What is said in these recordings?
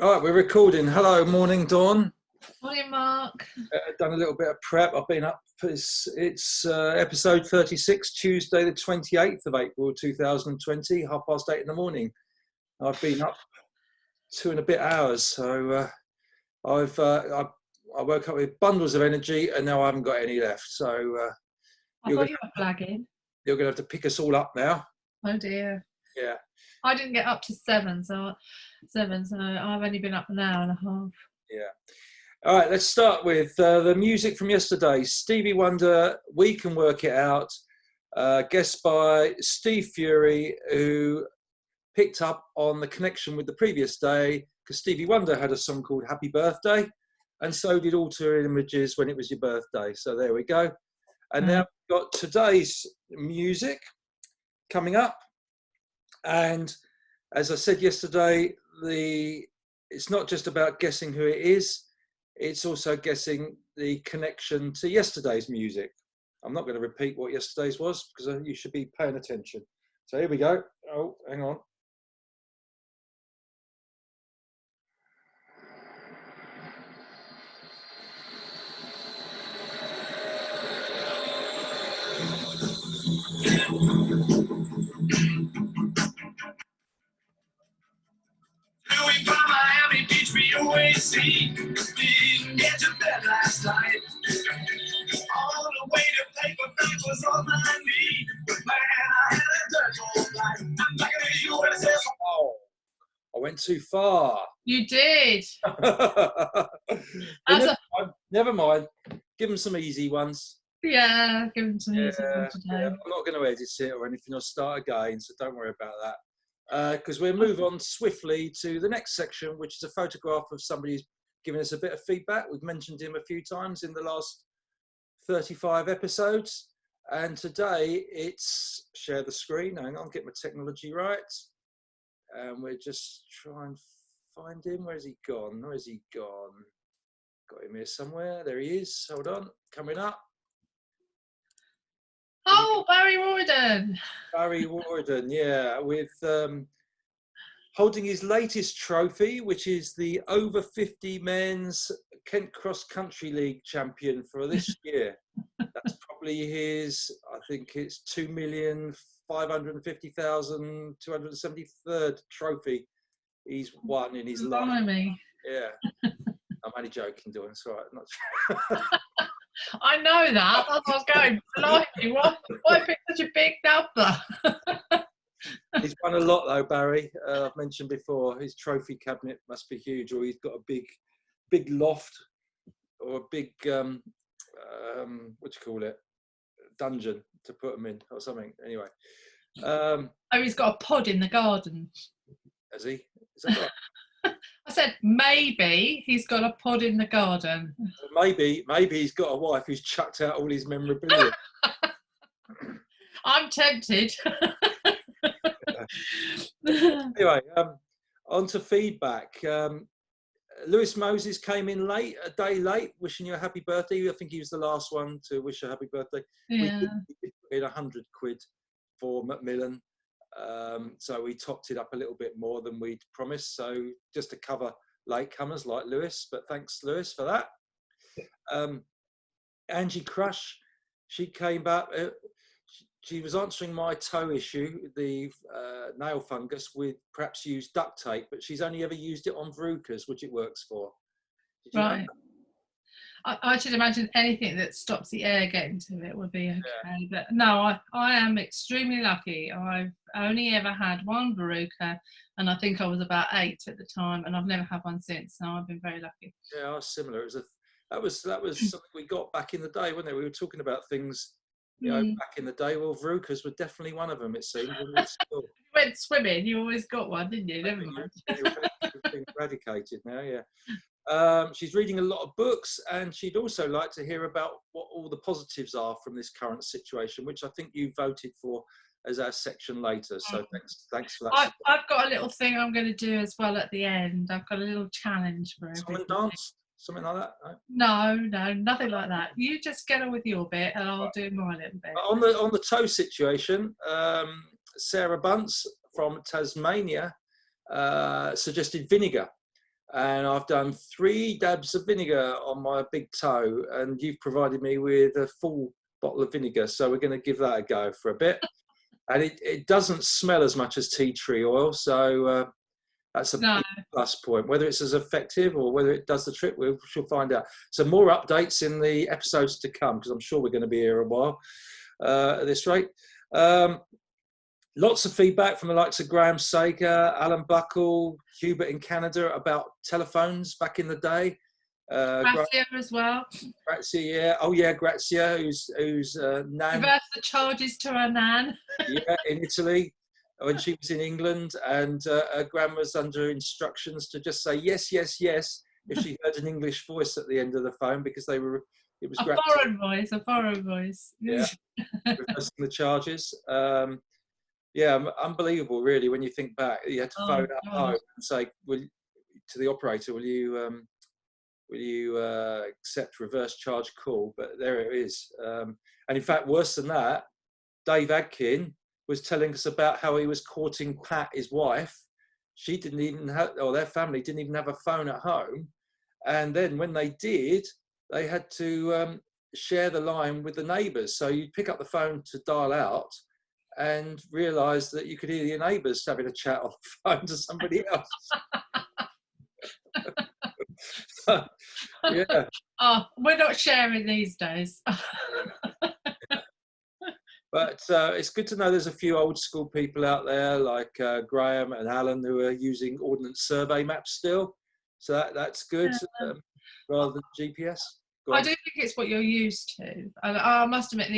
All right, we're recording. Hello, morning, Dawn. Morning, Mark. Done a little bit of prep. I've been up. It's episode 36, Tuesday, the 28th of April, 2020, 8:30 in the morning. I've been up 2 and a bit hours, so I woke up with bundles of energy, and now I haven't got any left. So I thought you were flagging. you're going to have to pick us all up now. Oh dear. Yeah. I didn't get up to seven, so I've only been up an hour and a half. Yeah. All right, let's start with the music from yesterday. Stevie Wonder, We Can Work It Out, guest by Steve Fury, who picked up on the connection with the previous day because Stevie Wonder had a song called Happy Birthday, and so did Alter Images When It Was Your Birthday. So there we go. And now we've got today's music coming up. And as I said yesterday, it's not just about guessing who it is, it's also guessing the connection to yesterday's music. I'm not going to repeat what yesterday's was because you should be paying attention. So here we go. Oh, hang on. Louis by Miami Beach, we always see. Didn't get to bed last night. On the way to paper bag was on my knee. But man, I had a dirt all night. I'm back in the USA. Oh, I went too far. You did. Never mind. Give them some easy ones. Yeah, give them some easy ones today. Yeah, I'm not going to edit it or anything. I'll start again, so don't worry about that. Because we'll move on swiftly to the next section, which is a photograph of somebody who's giving us a bit of feedback. We've mentioned him a few times in the last 35 episodes. And today it's share the screen. Hang on, get my technology right. And we'll just try and find him. Where's he gone? Where's he gone? Got him here somewhere. There he is. Hold on. Coming up. Oh, Barry Warden. Barry Warden, yeah, with holding his latest trophy, which is the over 50 men's Kent Cross Country League champion for this year. That's probably his, I think it's 2,550,273rd trophy he's won in his life. Yeah. I'm only joking, Dawn. It's all right. Not I know that. That's what I was going. Blimey, why pick such a big number? He's won a lot though, Barry. I've mentioned before, his trophy cabinet must be huge, or he's got a big loft, or a big what do you call it, dungeon to put them in, or something. Anyway, he's got a pod in the garden. Has he? Is that right? I said maybe he's got a pod in the garden. Maybe he's got a wife who's chucked out all his memorabilia. I'm tempted. Anyway, on to feedback. Lewis Moses came in late, a day late, wishing you a happy birthday. I think he was the last one to wish a happy birthday. Yeah. We did put in 100 quid for Macmillan. So we topped it up a little bit more than we'd promised. So just to cover latecomers like Lewis, but thanks, Lewis, for that. Angie Crush, she came back. She was answering my toe issue, the nail fungus, with perhaps use duct tape, but she's only ever used it on verrucas, which it works for. Right. I should imagine anything that stops the air getting to it would be okay. Yeah. But no, I am extremely lucky. I've only ever had one verruca, and I think I was about 8 at the time, and I've never had one since. So I've been very lucky. Yeah, I was similar. That was something we got back in the day, wasn't it? We were talking about things, you know, back in the day. Well, verrucas were definitely one of them, it seemed. You went swimming, you always got one, didn't you? Never mind. You've been eradicated now, yeah. She's reading a lot of books, and she'd also like to hear about what all the positives are from this current situation, which I think you voted for as our section later. So thanks for that. I've got a little thing I'm going to do as well at the end. I've got a little challenge for everybody. Dance, something like that? No, nothing like that. You just get on with your bit, and I'll do my little bit. On the toe situation, Sarah Bunce from Tasmania suggested vinegar. and I've done 3 dabs of vinegar on my big toe, and you've provided me with a full bottle of vinegar, so we're going to give that a go for a bit. And it doesn't smell as much as tea tree oil, so that's a No. big plus point. Whether it's as effective or whether it does the trick, we shall find out. So more updates in the episodes to come, because I'm sure we're going to be here a while at this rate. Lots of feedback from the likes of Graham Sager, Alan Buckle, Hubert in Canada about telephones back in the day. Grazia as well. Grazia, yeah. Oh yeah, Grazia, who's nan. Reverse the charges to her nan. Yeah, in Italy when she was in England, and her grandma was under instructions to just say yes, yes, yes if she heard an English voice at the end of the phone, because it was A foreign voice. Yeah, reversing the charges. Yeah, unbelievable, really, when you think back. You had to phone up home and say, to the operator, will you accept reverse charge call? But there it is. And in fact, worse than that, Dave Adkin was telling us about how he was courting Pat, his wife. She didn't even have, or their family didn't even have a phone at home. And then when they did, they had to share the line with the neighbours. So you'd pick up the phone to dial out and realise that you could hear your neighbours having a chat on the phone to somebody else. Yeah. Oh, we're not sharing these days. But it's good to know there's a few old school people out there like Graham and Alan who are using Ordnance Survey maps still. So that's good, rather than GPS. I do think it's what you're used to. And I must admit,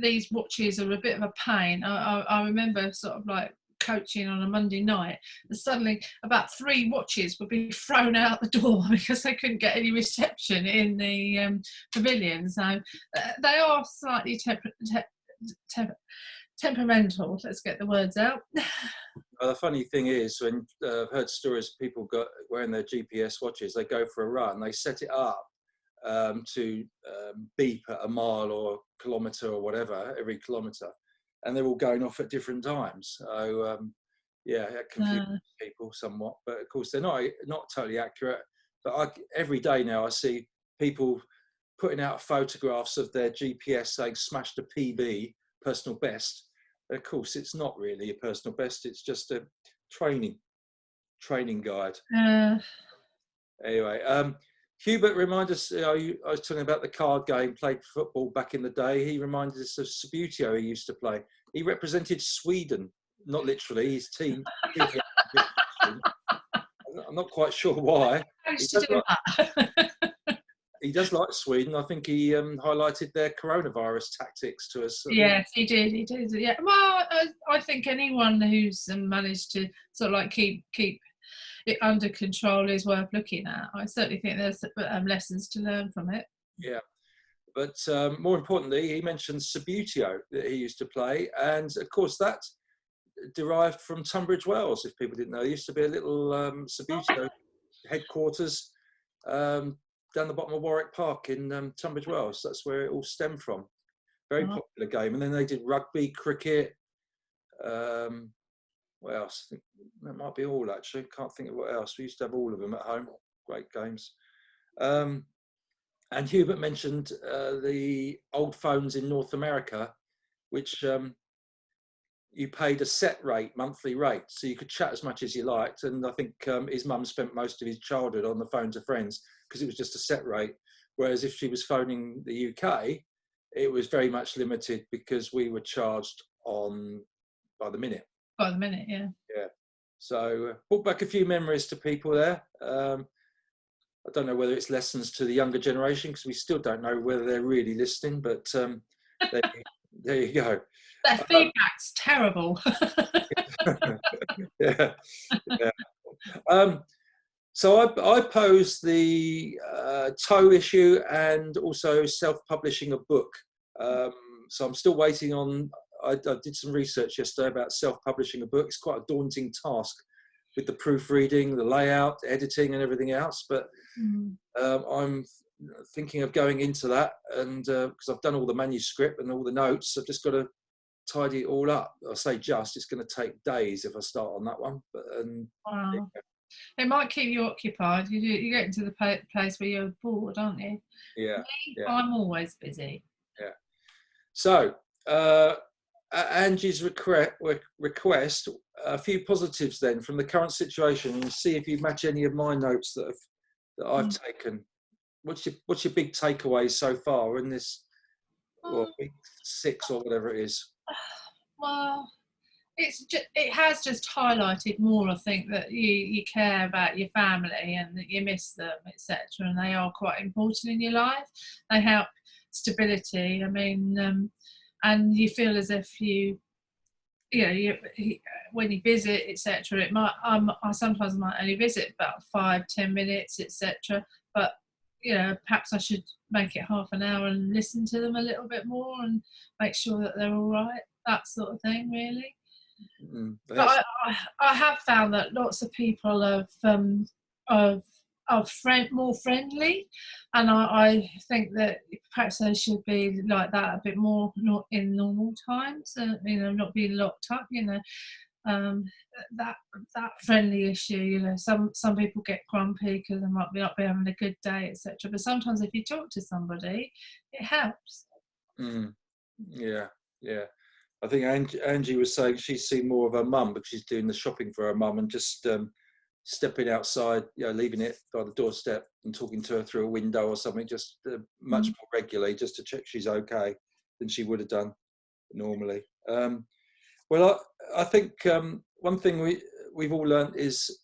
these watches are a bit of a pain. I remember sort of like coaching on a Monday night, and suddenly about 3 watches would be thrown out the door because they couldn't get any reception in the pavilion. So they are slightly temperamental. Let's get the words out. Well, the funny thing is, when I've heard stories of people wearing their GPS watches, they go for a run, they set it up to beep at a mile or a kilometre or whatever, every kilometre, and they're all going off at different times. So yeah, it confuses people somewhat, but of course they're not totally accurate. But every day now I see people putting out photographs of their GPS saying smashed a PB, personal best. And of course it's not really a personal best, it's just a training guide. Anyway, Hubert reminded us, I was talking about the card game, played football back in the day. He reminded us of Subbuteo he used to play. He represented Sweden, not literally, his team. I'm not quite sure why. He does like Sweden. I think he highlighted their coronavirus tactics to us. Yes, he did. Yeah. Well, I think anyone who's managed to sort of like keep it under control is worth looking at. I certainly think there's lessons to learn from it. Yeah, but more importantly, he mentioned Subbuteo that he used to play, and of course that derived from Tunbridge Wells. If people didn't know, there used to be a little Subbuteo headquarters down the bottom of Warwick Park in Tunbridge Wells. That's where it all stemmed from. Very popular game. And then they did rugby, cricket. What else? I think that might be all, actually. Can't think of what else. We used to have all of them at home. Great games. And Hubert mentioned the old phones in North America, which you paid a set rate, monthly rate, so you could chat as much as you liked. And I think his mum spent most of his childhood on the phone to friends because it was just a set rate. Whereas if she was phoning the UK, it was very much limited because we were charged by the minute. By the minute, yeah. Yeah. So brought back a few memories to people there. I don't know whether it's lessons to the younger generation because we still don't know whether they're really listening, but there you go. Their feedback's terrible. Yeah. So I posed the toe issue and also self-publishing a book. So I'm still waiting on. I did some research yesterday about self-publishing a book. It's quite a daunting task with the proofreading, the layout, editing, and everything else. But I'm thinking of going into that, and because I've done all the manuscript and all the notes, I've just got to tidy it all up. I say it's going to take days if I start on that one. But wow. It might keep you occupied. You get into the place where you're bored, aren't you? Yeah, Me, yeah, I'm always busy. yeah. So, at Angie's request, a few positives then from the current situation, and see if you match any of my notes that I've Mm. taken. What's your big takeaways so far in this, well, Mm, week 6 or whatever it is? Well, it has just highlighted more, I think, that you care about your family and that you miss them, etc., and they are quite important in your life. They help stability. I mean, and you feel as if when you visit, etc., it might I sometimes might only visit about 5-10 minutes, etc., but perhaps I should make it half an hour and listen to them a little bit more and make sure that they're all right, that sort of thing, really. But I have found that lots of people are more friendly, and I think that perhaps they should be like that a bit more, not in normal times. Not being locked up. Um, that friendly issue. Some people get grumpy because they might not be having a good day, etc. But sometimes if you talk to somebody, it helps. Yeah, yeah. I think Angie was saying she's seen more of her mum, but she's doing the shopping for her mum and just stepping outside, leaving it by the doorstep and talking to her through a window or something, just much more regularly, just to check she's okay than she would have done normally. Well, I think one thing we've all learned is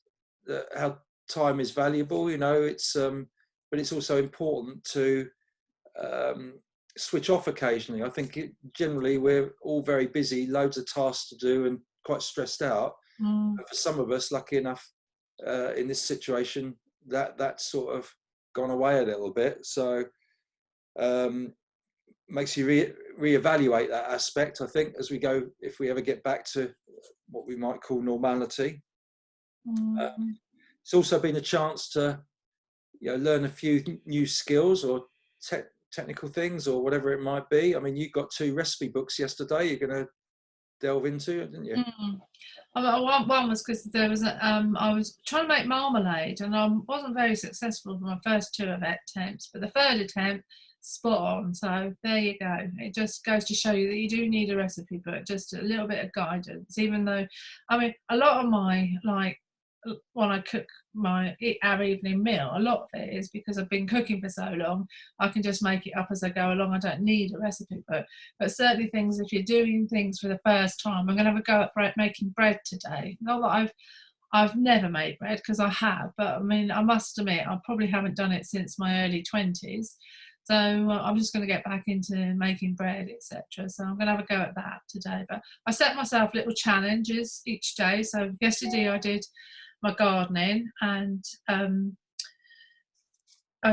how time is valuable. It's but it's also important to switch off occasionally. I think generally we're all very busy, loads of tasks to do, and quite stressed out. But for some of us, lucky enough, in this situation, that's sort of gone away a little bit. So makes you reevaluate that aspect, I think, as we go, if we ever get back to what we might call normality. It's also been a chance to learn a few new skills or technical things or whatever it might be. I mean, you got 2 recipe books yesterday you're going to delve into, didn't you? One was because there was I was trying to make marmalade and I wasn't very successful for my first 2 attempts, but the 3rd attempt, spot on. So there you go. It just goes to show you that you do need a recipe book, just a little bit of guidance. Even though, I mean, a lot of my, when I cook our evening meal, a lot of it is because I've been cooking for so long, I can just make it up as I go along. I don't need a recipe book. But certainly things, if you're doing things for the first time, I'm going to have a go at making bread today. Not that I've never made bread, because I have, but I mean, I must admit, I probably haven't done it since my early 20s. So I'm just going to get back into making bread, etc. So I'm going to have a go at that today. But I set myself little challenges each day. So yesterday I did my gardening, and I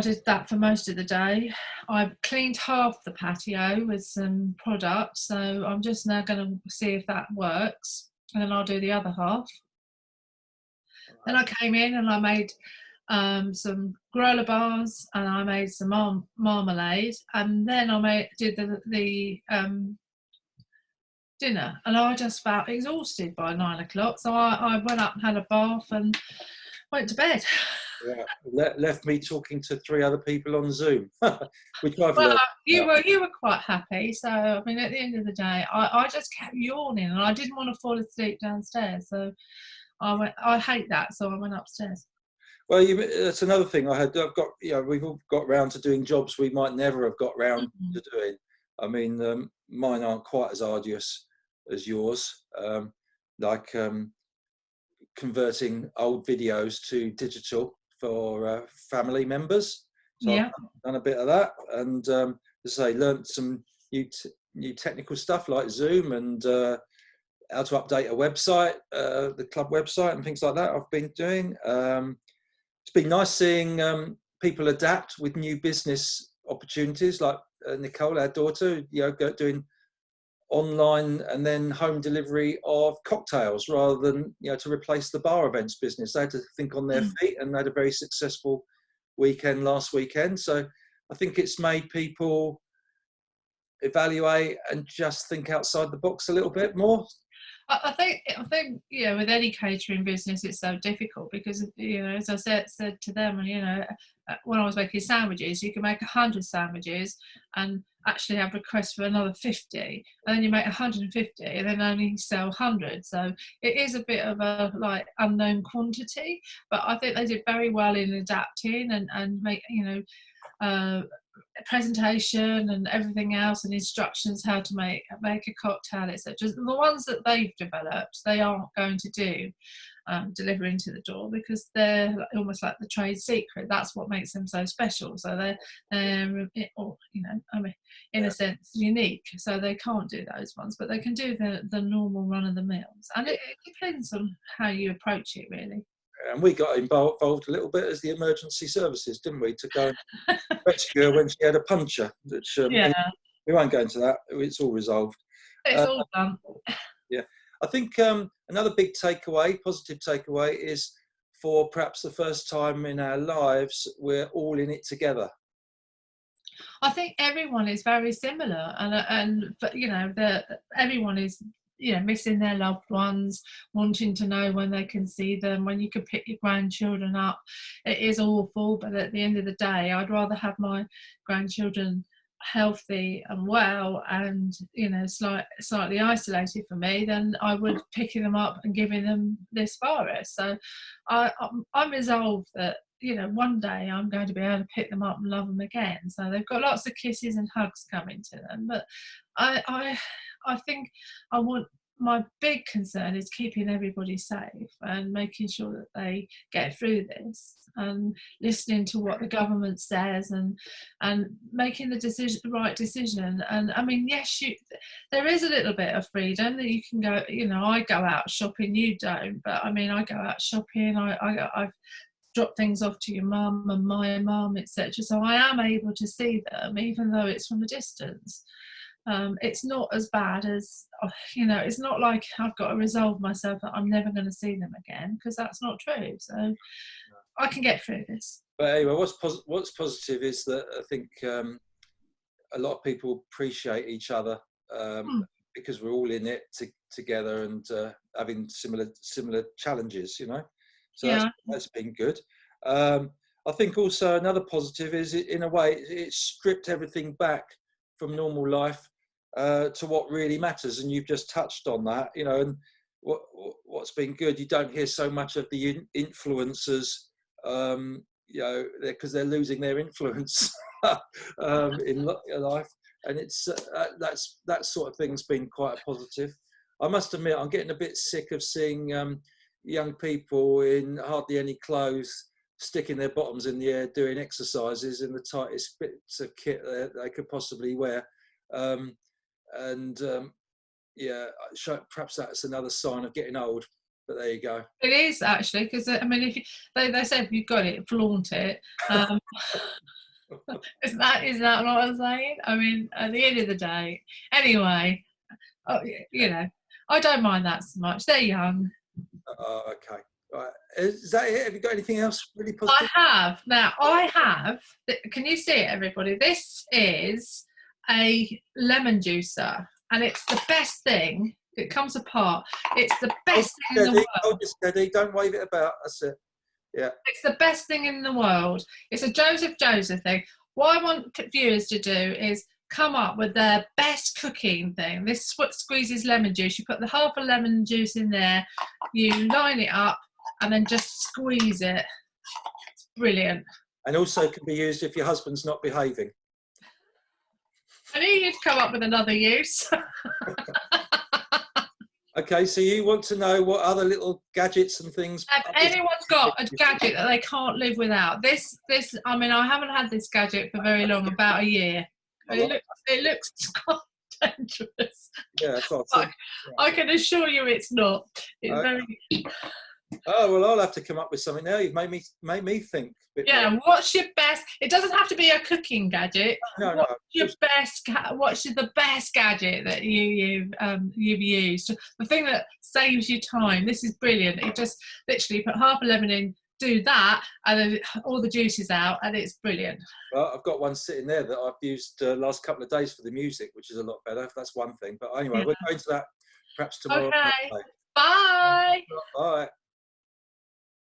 did that for most of the day. I cleaned half the patio with some product. So I'm just now going to see if that works, and then I'll do the other half. Then I came in and I made some granola bars, and I made some marmalade, and then I did the dinner, and I just felt exhausted by 9 o'clock, so I went up and had a bath and went to bed. Yeah, left me talking to 3 other people on Zoom, which I've Well, learned. you were quite happy, so I mean, at the end of the day, I just kept yawning, and I didn't want to fall asleep downstairs, so I hate that, so I went upstairs. Well, that's another thing I've got. We've all got round to doing jobs we might never have got round to doing. I mean, mine aren't quite as arduous as yours, like converting old videos to digital for family members. So Yeah. I've done a bit of that, and as I say, learned some new technical stuff like Zoom and how to update a website, the club website, and things like that. I've been doing. It's been nice seeing people adapt with new business opportunities, like Nicole, our daughter, doing online and then home delivery of cocktails rather than to replace the bar events business. They had to think on their feet, and they had a very successful weekend last weekend. So I think it's made people evaluate and just think outside the box a little bit more. I think with any catering business it's so difficult because as I said to them, and when I was making sandwiches, you can make 100 sandwiches and actually have requests for another 50, and then you make 150 and then only sell 100. So it is a bit of a unknown quantity, but I think they did very well in adapting and make presentation and everything else, and instructions how to make a cocktail, etc. The ones that they've developed, they aren't going to do delivering to the door because they're almost like the trade secret. That's what makes them so special. So they're in a sense unique. So they can't do those ones, but they can do the normal run of the mills. And it depends on how you approach it, really. And we got involved a little bit as the emergency services, didn't we, to go and rescue her when she had a puncture. Which, we won't go into that. It's all resolved. It's all done. Yeah. I think another big takeaway, positive takeaway, is for perhaps the first time in our lives, we're all in it together. I think everyone is very similar, but everyone is missing their loved ones, wanting to know when they can see them, when you can pick your grandchildren up. It is awful, but at the end of the day, I'd rather have my grandchildren healthy and well and slightly isolated from me than I would picking them up and giving them this virus. So I'm resolved that one day I'm going to be able to pick them up and love them again. So they've got lots of kisses and hugs coming to them, but I think my big concern is keeping everybody safe and making sure that they get through this and listening to what the government says and making the right decision. And I mean, yes, there is a little bit of freedom that you can go, I go out shopping, you don't, but I mean, I go out shopping, I've dropped things off to your mum and my mum, etc. So I am able to see them, even though it's from a distance. It's not as bad as, it's not like I've got to resolve myself that I'm never going to see them again, because that's not true. So I can get through this. But anyway, what's positive is that I think a lot of people appreciate each other because we're all in it together and having similar challenges, So that's been good. I think also another positive is, in a way, it stripped everything back from normal life to what really matters, and you've just touched on that. And what's been good, you don't hear so much of the influencers, because they're losing their influence in life, and it's that sort of thing's been quite a positive. I must admit, I'm getting a bit sick of seeing young people in hardly any clothes sticking their bottoms in the air doing exercises in the tightest bits of kit they could possibly wear. Perhaps that's another sign of getting old, but there you go. It is actually, because I mean, if they say if you've got it, flaunt it. Is that what I'm saying? I mean, at the end of the day, anyway, I don't mind that so much. They're young. Okay. Right. Is that it? Have you got anything else really positive? I have. Can you see it, everybody? This is a lemon juicer, and it's the best thing. It comes apart. It's the best thing in the world. Hold it steady. Don't wave it about. That's it. Yeah. It's the best thing in the world. It's a Joseph thing. What I want viewers to do is come up with their best cooking thing. This is what squeezes lemon juice. You put the half a lemon juice in there, you line it up, and then just squeeze it. It's brilliant. And also can be used if your husband's not behaving. I knew you'd come up with another use. Okay, so you want to know what other little gadgets and things... Have anyone's got a gadget that they can't live without? This. I mean, I haven't had this gadget for very long, about a year. It looks quite dangerous. Yeah, that's what I can assure you it's not. It's very... Oh, well, I'll have to come up with something now. You've made me think. Yeah, what's your best... It doesn't have to be a cooking gadget. What's the best gadget that you've used? The thing that saves you time. This is brilliant. You just literally put half a lemon in, do that, and then all the juice is out, and it's brilliant. Well, I've got one sitting there that I've used last couple of days for the music, which is a lot better. That's one thing. But anyway, we'll go into that Perhaps tomorrow. Okay. Bye. Bye.